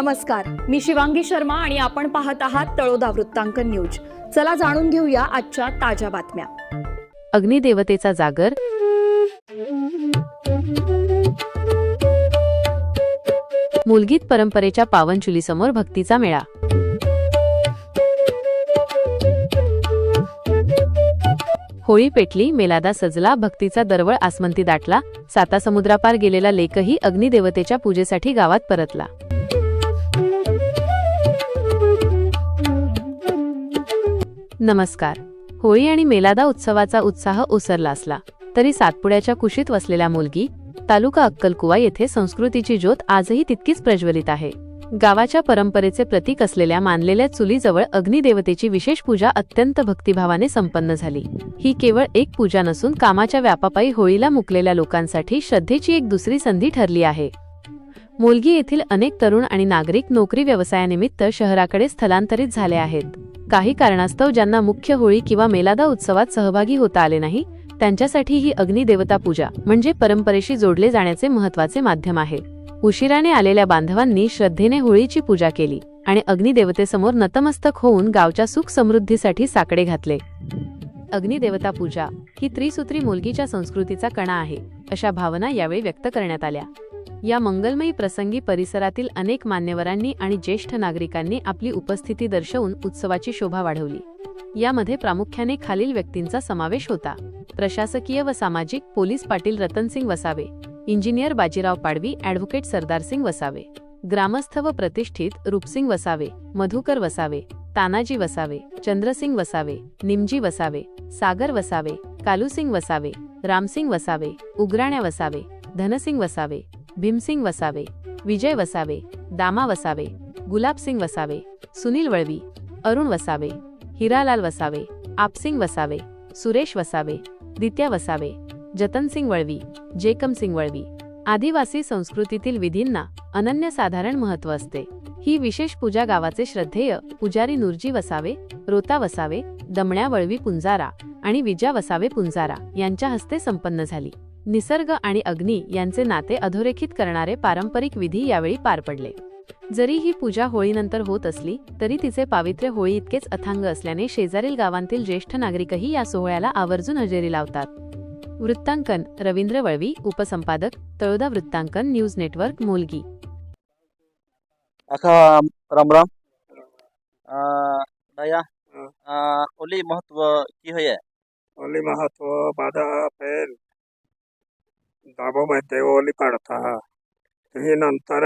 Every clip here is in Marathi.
नमस्कार, मी शिवांगी शर्मा आणि आपण पाहत आहात तळोदा वृत्तांकन न्यूज। चला जाणून घेऊया आजच्या ताज्या बातम्या। अग्निदेवतेचा जागर, मुलगीत परंपरेच्या पावन चुलीसमोर भक्तीचा मेळा। होळी पेटली, मेलादा सजला, भक्तीचा दरवळ आसमंती दाटला। साता समुद्रापार गेलेला लेकही अग्निदेवतेच्या पूजेसाठी गावात परतला। नमस्कार। होळी आणि मेलादा उत्सवाचा उत्साह ओसरला असला तरी सातपुड्याच्या कुशीत वसलेल्या मुलगी तालुका अक्कलकुवा येथे संस्कृतीची ज्योत आजही तितकीच प्रज्वलित आहे। गावाच्या परंपरेचे प्रतीक असलेल्या मानलेल्या चुलीजवळ अग्निदेवतेची विशेष पूजा अत्यंत भक्तिभावाने संपन्न झाली। ही केवळ एक पूजा नसून कामाच्या व्यापापायी होळीला मुकलेल्या लोकांसाठी श्रद्धेची एक दुसरी संधी ठरली आहे। मुलगी येथील अनेक तरुण आणि नागरिक नोकरी व्यवसायानिमित्त शहराकडे स्थलांतरित झाले आहेत। काही कारणास्तव ज्यांना मुख्य होळी किंवा मेलादा उत्सवात सहभागी होता आले नाही, त्यांच्यासाठी ही अग्निदेवता पूजा म्हणजे परंपरेशी जोडले जाण्याचे महत्त्वाचे माध्यम आहे। उशिराने आलेल्या बांधवांनी श्रद्धेने होळीची पूजा केली आणि अग्निदेवतेसमोर नतमस्तक होऊन गावच्या सुख समृद्धीसाठी साकडे घातले। अग्निदेवता पूजा ही त्रिसूत्री मुलगीच्या संस्कृतीचा कणा आहे, अशा भावना यावेळी व्यक्त करण्यात आल्या। या मंगलमयी प्रसंगी परिसरातील अनेक मान्यवरांनी आणि ज्येष्ठ नागरिकांनी आपली उपस्थिती दर्शवून उत्सवाची शोभा वाढवली। यामध्ये प्रामुख्याने खालील व्यक्तींचा समावेश होता: प्रशासकीय व सामाजिक police Patil Ratansing Vasave, engineer Bajirao Padvi, advocate Sardarsing Vasave, ग्रामस्थ व प्रतिष्ठित रूपसिंग वसावे, मधुकर वसावे, तानाजी वसावे, चंद्रसिंग वसावे, निमजी वसावे, सागर वसावे, कालूसिंग वसावे, रामसिंग वसावे, उग्राण्या वसावे, धनसिंग वसावे, भीमसिंग वसावे, विजय वसावे, दामा वसावे, गुलाबसिंग वसावे, सुनील वळवी, अरुण वसावे, हिरालाल वसावे, आपसिंग वसावे, सुरेश वसावे, दित्या वसावे, जतनसिंग वळवी, जेकमसिंग वळवी। आदिवासी संस्कृतीतील विधींना अनन्यसाधारण महत्त्व असते। ही विशेष पूजा गावाचे श्रद्धेय पुजारी नुरजी वसावे, रोता वसावे, दमण्या वळवी पुंजारा आणि विजा वसावे पुंजारा यांच्या हस्ते संपन्न झाली। निसर्ग आणि अग्नी यांचे नाते अधोरेखित करणारे पारंपरिक विधी यावेळी पार पडले। जरी ही पूजा होळीनंतर होत असली तरी तिचे पावित्र्य होळी इतकेच अथांग असल्याने शेजारील गावांतील ज्येष्ठ नागरिकही या सोहळ्याला आवर्जून हजेरी लावतात। वृत्तांकन रवींद्र वळवी, उपसंपादक, तळोदा वृत्तांकन न्यूज नेटवर्क, मुलगी। अखा राम राम। दया ओली महत्व की है? ओली महत्व बाधा पेल दाबो में देवोली पड़ता है। ती नंतर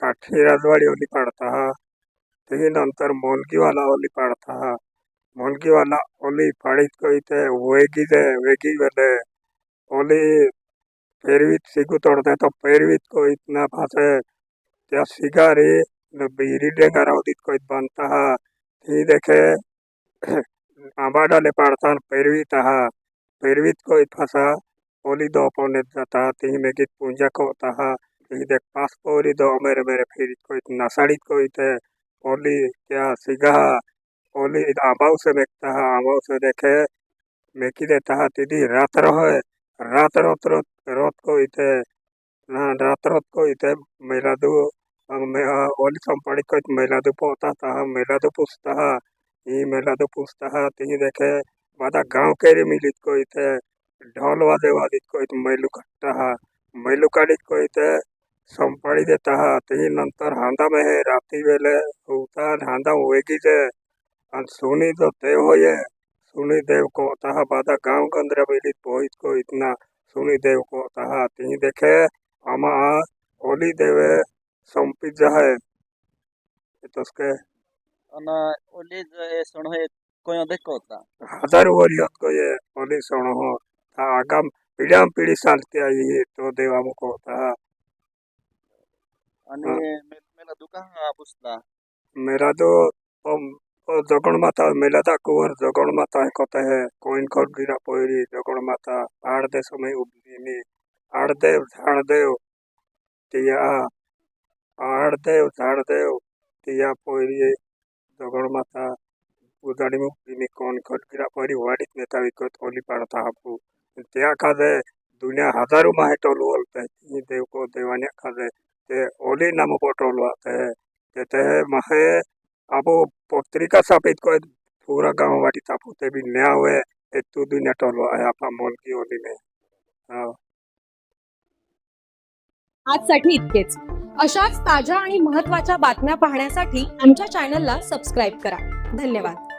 काठी राजवाड़ी ओली पड़ता है। ती नंतर मोलगी वाला ओली पड़ता है। मोलगी वाला ओली पड़ित को इते वेगी दे वेगी वाले ओली पेरवीत सिगु तोड़ते तो पेरवीत को इतना भाषे त्या सिगारी बीरी डेंगारा उदित को इत बनता है। ती देखे आंबा डाले पड़ता पेरवीत है। पेरवीत को इत भाषा ओली दो पौने जाता ती में गीत पूंजा को होता है। ती देख पास पोरी दो मेरे मेरे फिर को इत नसाड़ित को इत ओली क्या सिगा ओली आंबाव से देखता है। आंबाव से देखे मेकी देता है। तीदी रात रहे रात रोत रोत रोत को इत रात रोत को इत मेलादू ओली संपड़ी को इत मेलादू पोता था। मेलादू पूछता है, ये मेलादू पूछता है। ती देखे बादा गांव केरी मिलित को इत ढोल वादे वादित को इत मैलू काटता है। मैलू काटित को इत संपड़ी देता है। ती नंतर हांदा में है राती वेले होता हांदा वेगी जे सुनी तो देव हो ये सुनी देव को होता है। बादा गांव गंद्र मिलित पोहित को इतना सुनी देव को होता है। ती देखे आमा ओली देवे संपित जाए तो उसके ओली जो सुनो है कोई देखो होता हजार वरियत को ये ओली सुनो हो आगाम पीढ़ी चालती आई है तो देवा मुको होता है। मेला दुकान पुसला मेरा तो जगण माता मेला था कुंवर जगण माता है कहते हैं कोइन खोट गिरा पोरी जगण माता आड़ दे समय उबली आड़ देव झाड़ देव तिया आड़ देव झाड़ देव तिया पोरी जगण माता उजाड़ी मुक्ति कोन खोट गिरा पोरी वाड़ित नेता विकत ओली पड़ता हापू त्या खादे दुनिया हजारों माहे टोलू बोलते देव को देवाने खादे ते ओली नाम पोटोल आते ते महे अब पत्रिका सापित को पूरा गांव वाटी तापुते भी नया हुए तू दुनिया टोलो है आपा मोल की ओली में हाँ। आजसाठी इतकेच. अशाच ताज्या आणि महत्त्वाच्या बातम्या पाहण्यासाठी आमच्या चॅनलला सबस्क्राईब करा. धन्यवाद.